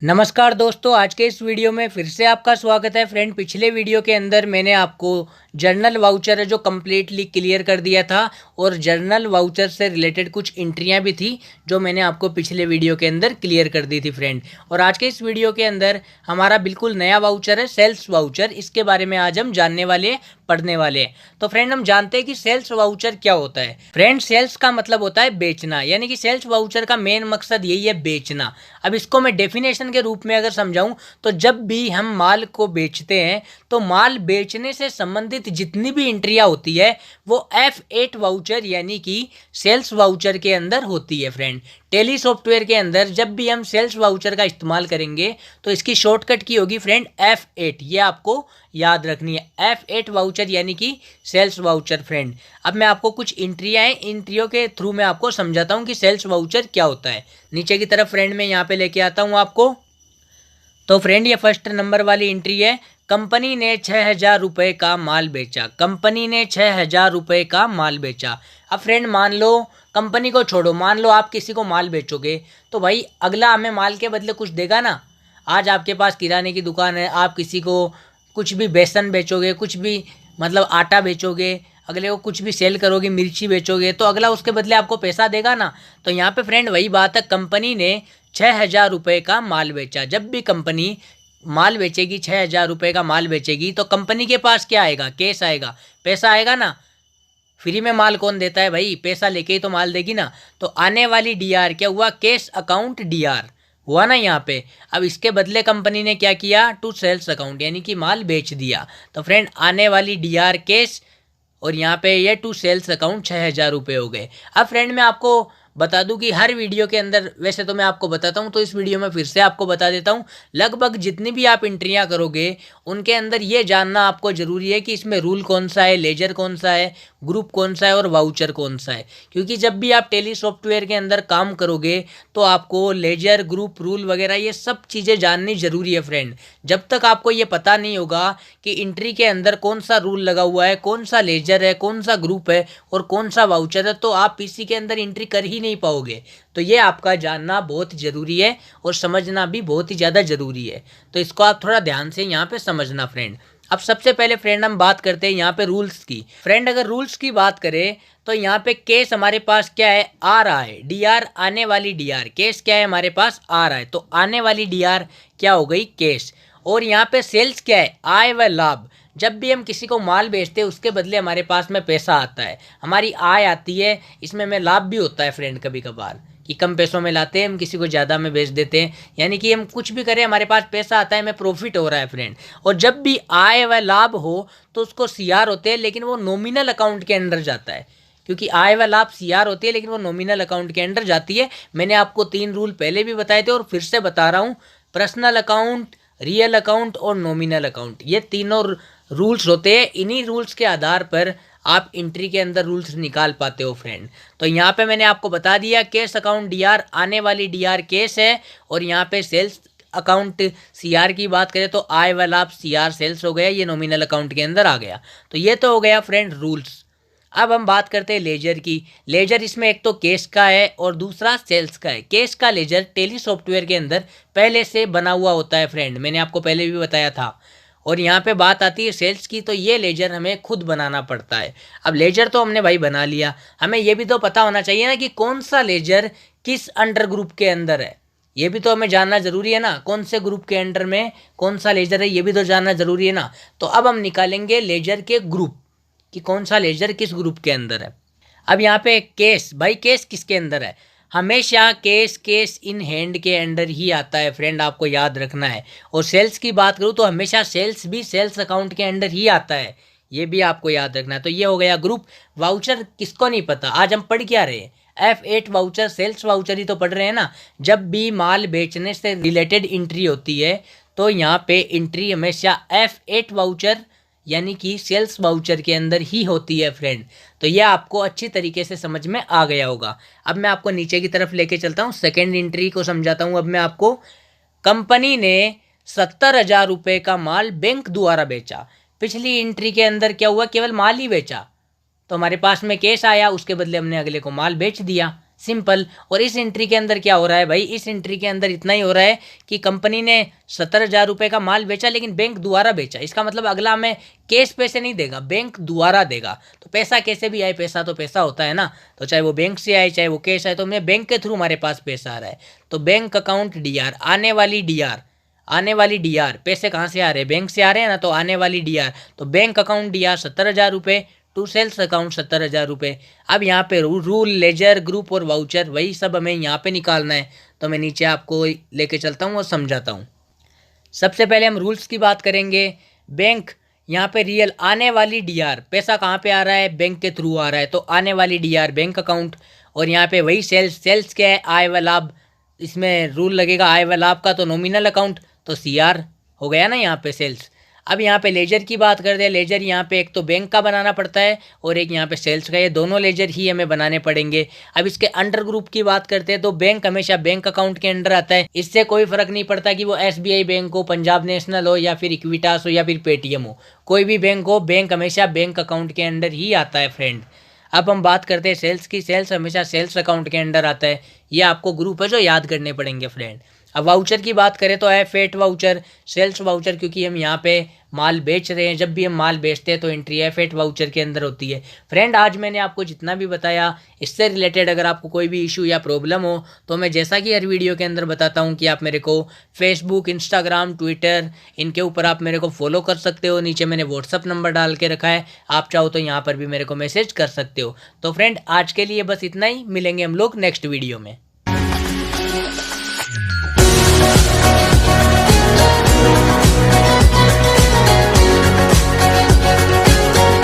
नमस्कार दोस्तों, आज के इस वीडियो में फिर से आपका स्वागत है। फ्रेंड, पिछले वीडियो के अंदर मैंने आपको जर्नल वाउचर है जो कम्प्लीटली क्लियर कर दिया था और जर्नल वाउचर से रिलेटेड कुछ एंट्रियां भी थी जो मैंने आपको पिछले वीडियो के अंदर क्लियर कर दी थी फ्रेंड। और आज के इस वीडियो के अंदर हमारा बिल्कुल नया वाउचर है, सेल्स वाउचर। इसके बारे में आज हम जानने वाले पढ़ने वाले हैं। तो फ्रेंड, हम जानते हैं कि सेल्स वाउचर क्या होता है। फ्रेंड, सेल्स का मतलब होता है बेचना, यानी कि सेल्स वाउचर का मेन मकसद यही है, बेचना। अब इसको मैं डेफिनेशन के रूप में अगर समझाऊं तो जब भी हम माल को बेचते हैं तो माल बेचने से संबंधित जितनी भी एंट्रियां होती है वो F8 वाउचर यानी कि सेल्स वाउचर के अंदर होती है। फ्रेंड, टेली सॉफ्टवेयर के अंदर जब भी हम सेल्स वाउचर का इस्तेमाल करेंगे तो इसकी शॉर्टकट की होगी फ्रेंड F8। ये आपको याद रखनी है, F8 वाउचर यानी कि सेल्स वाउचर। फ्रेंड, अब मैं आपको कुछ एंट्रियां हैं, एंट्रियों के थ्रू मैं आपको समझाता हूं कि सेल्स वाउचर क्या होता है। नीचे की तरफ फ्रेंड मैं यहाँ पे लेके आता हूँ आपको। तो फ्रेंड, ये फर्स्ट नंबर वाली एंट्री है, कंपनी ने 6,000 रुपये का माल बेचा। कंपनी ने 6,000 रुपये का माल बेचा। अब फ्रेंड, मान लो, कंपनी को छोड़ो, मान लो आप किसी को माल बेचोगे तो भाई अगला हमें माल के बदले कुछ देगा ना। आज आपके पास किराने की दुकान है, आप किसी को कुछ भी बेसन बेचोगे, कुछ भी मतलब आटा बेचोगे, अगले को कुछ भी सेल करोगे, मिर्ची बेचोगे, तो अगला उसके बदले आपको पैसा देगा ना। तो यहाँ पे फ्रेंड वही बात है, कंपनी ने 6,000 रुपये का माल बेचा। जब भी कंपनी माल बेचेगी, 6,000 रुपये का माल बेचेगी, तो कंपनी के पास क्या आएगा? कैश आएगा, पैसा आएगा ना। फ्री में माल कौन देता है भाई? पैसा लेके ही तो माल देगी ना। तो आने वाली डीआर क्या हुआ? कैश अकाउंट डीआर हुआ ना यहाँ पे। अब इसके बदले कंपनी ने क्या किया? टू सेल्स अकाउंट यानी कि माल बेच दिया। तो फ्रेंड, आने वाली डीआर कैश और यहाँ पे ये टू सेल्स अकाउंट 6,000 रुपये हो गए। अब फ्रेंड, मैं आपको बता दूं कि हर वीडियो के अंदर, वैसे तो मैं आपको बताता हूं, तो इस वीडियो में फिर से आपको बता देता हूं, लगभग जितनी भी आप एंट्रियां करोगे उनके अंदर ये जानना आपको ज़रूरी है कि इसमें रूल कौन सा है, लेजर कौन सा है, ग्रुप कौन सा है और वाउचर कौन सा है। क्योंकि जब भी आप टेली सॉफ्टवेयर के अंदर काम करोगे तो आपको लेजर, ग्रुप, रूल वगैरह ये सब चीज़ें जाननी ज़रूरी है। फ्रेंड, जब तक आपको ये पता नहीं होगा कि एंट्री के अंदर कौन सा रूल लगा हुआ है, कौन सा लेजर है, कौन सा ग्रुप है और कौन सा वाउचर है, तो आप पीसी के अंदर एंट्री कर ही नहीं पाओगे। तो ये आपका जानना बहुत ज़रूरी है और समझना भी बहुत ही ज़्यादा ज़रूरी है। तो इसको आप थोड़ा ध्यान से यहाँ पे समझना फ्रेंड। अब सबसे पहले फ्रेंड हम बात करते हैं यहाँ पे रूल्स की। फ्रेंड, अगर रूल्स की बात करें तो यहाँ पे केस हमारे पास क्या है? आ रहा है डीआर, आने वाली डीआर। केस क्या है? हमारे पास आ रहा है, तो आने वाली डीआर क्या हो गई? केस। और यहाँ पे सेल्स क्या है? आय व लाभ। जब भी हम किसी को माल बेचते हैं उसके बदले हमारे पास में पैसा आता है, हमारी आय आती है, इसमें में लाभ भी होता है फ्रेंड। कभी कभार कि कम पैसों में लाते हैं हम, किसी को ज़्यादा में बेच देते हैं, यानी कि हम कुछ भी करें हमारे पास पैसा आता है, हमें प्रॉफिट हो रहा है फ्रेंड। और जब भी आय व लाभ हो तो उसको सीआर होते हैं, लेकिन वो नॉमिनल अकाउंट के अंदर जाता है। क्योंकि आय व लाभ सीआर होती है लेकिन वो नॉमिनल अकाउंट के अंदर जाती है। मैंने आपको 3 रूल पहले भी बताए थे और फिर से बता रहा हूँ, पर्सनल अकाउंट, रियल अकाउंट और नॉमिनल अकाउंट, ये तीनों रूल्स होते हैं। इन्हीं रूल्स के आधार पर आप एंट्री के अंदर रूल्स निकाल पाते हो फ्रेंड। तो यहाँ पे मैंने आपको बता दिया, कैश अकाउंट डीआर, आने वाली डीआर केस है, और यहाँ पे सेल्स अकाउंट सीआर की बात करें तो आय व लाभ सीआर सेल्स हो गया, ये नॉमिनल अकाउंट के अंदर आ गया। तो ये तो हो गया फ्रेंड रूल्स। अब हम बात करते हैं लेजर की। लेजर इसमें एक तो केस का है और दूसरा सेल्स का है। केस का लेजर टेली सॉफ्टवेयर के अंदर पहले से बना हुआ होता है फ्रेंड, मैंने आपको पहले भी बताया था। और यहाँ पे बात आती है सेल्स की, तो ये लेजर हमें खुद बनाना पड़ता है। अब लेजर तो हमने भाई बना लिया, हमें ये भी तो पता होना चाहिए ना कि कौन सा लेजर किस अंडर ग्रुप के अंदर है। ये भी तो हमें जानना ज़रूरी है ना, कौन से ग्रुप के अंडर में कौन सा लेजर है, ये भी तो जानना ज़रूरी है ना। तो अब हम निकालेंगे लेजर के ग्रुप कि कौन सा लेजर किस ग्रुप के अंदर है। अब यहाँ पे केस, भाई केस किसके अंदर है? हमेशा केस इन हैंड के अंडर ही आता है फ्रेंड, आपको याद रखना है। और सेल्स की बात करूँ तो हमेशा सेल्स भी सेल्स अकाउंट के अंडर ही आता है, ये भी आपको याद रखना है। तो ये हो गया ग्रुप। वाउचर किसको नहीं पता? आज हम पढ़ क्या रहे हैं? F8 वाउचर, सेल्स वाउचर ही तो पढ़ रहे हैं ना। जब भी माल बेचने से रिलेटेड एंट्री होती है तो यहाँ पे एंट्री हमेशा F8 वाउचर यानी कि सेल्स वाउचर के अंदर ही होती है फ्रेंड। तो ये आपको अच्छी तरीके से समझ में आ गया होगा। अब मैं आपको नीचे की तरफ लेके चलता हूँ, सेकेंड एंट्री को समझाता हूँ। अब मैं आपको, कंपनी ने 70,000 रुपये का माल बैंक द्वारा बेचा। पिछली एंट्री के अंदर क्या हुआ? केवल माल ही बेचा, तो हमारे पास में केस आया, उसके बदले हमने अगले को माल बेच दिया। सिंपल। और इस एंट्री के अंदर क्या हो रहा है भाई, इस एंट्री के अंदर इतना ही हो रहा है कि कंपनी ने 70,000 रुपये का माल बेचा, लेकिन बैंक दोबारा बेचा। इसका मतलब अगला हमें कैश पैसे नहीं देगा, बैंक दोबारा देगा। तो पैसा कैसे भी आए, पैसा तो पैसा होता है ना। तो चाहे वो बैंक से आए चाहे वो कैश आए, तो हमें बैंक के थ्रू हमारे पास पैसा आ रहा है। तो बैंक अकाउंट डीआर, आने वाली डीआर, आने वाली डीआर, पैसे कहाँ से आ रहे हैं, बैंक से आ रहे हैं ना, तो आने वाली डीआर। तो बैंक अकाउंट डीआर 70,000 रुपये टू सेल्स अकाउंट 70,000 रुपये। अब यहाँ पे रूल, लेजर, ग्रुप और वाउचर, वही सब हमें यहाँ पे निकालना है। तो मैं नीचे आपको लेके चलता हूँ और समझाता हूँ। सबसे पहले हम रूल्स की बात करेंगे। बैंक, यहाँ पे रियल आने वाली डीआर, पैसा कहाँ पे आ रहा है, बैंक के थ्रू आ रहा है, तो आने वाली डीआर बैंक अकाउंट। और यहाँ पे वही सेल्स, सेल्स क्या है, आय व लाभ, इसमें रूल लगेगा आय व लाभ का, तो नॉमिनल अकाउंट, तो सीआर हो गया ना यहाँ पे सेल्स। अब यहाँ पे लेजर की बात करते हैं। लेजर यहाँ पे एक तो बैंक का बनाना पड़ता है और एक यहाँ पे सेल्स का, ये दोनों लेजर ही हमें बनाने पड़ेंगे। अब इसके अंडर ग्रुप की बात करते हैं तो बैंक हमेशा बैंक अकाउंट के अंडर आता है। इससे कोई फर्क नहीं पड़ता कि वो एसबीआई बैंक हो, पंजाब नेशनल हो, या फिर इक्विटास हो, या फिर पेटीएम हो, कोई भी बैंक हो, बैंक हमेशा बैंक अकाउंट के अंडर ही आता है फ्रेंड। अब हम बात करते हैं सेल्स की। सेल्स हमेशा सेल्स अकाउंट के अंडर आता है। ये आपको ग्रुप है जो याद करने पड़ेंगे फ्रेंड। अब वाउचर की बात करें तो है फेट वाउचर, सेल्स वाउचर, क्योंकि हम यहाँ पे माल बेच रहे हैं। जब भी हम माल बेचते हैं तो एंट्री है फेट वाउचर के अंदर होती है। फ्रेंड आज मैंने आपको जितना भी बताया इससे रिलेटेड अगर आपको कोई भी इशू या प्रॉब्लम हो तो मैं जैसा कि हर वीडियो के अंदर बताता हूँ कि आप मेरे को फेसबुक, इंस्टाग्राम, ट्विटर, इनके ऊपर आप मेरे को फॉलो कर सकते हो। नीचे मैंने व्हाट्सअप नंबर डाल के रखा है, आप चाहो तो यहाँ पर भी मेरे को मैसेज कर सकते हो। तो फ्रेंड आज के लिए बस इतना ही, मिलेंगे हम लोग नेक्स्ट वीडियो में।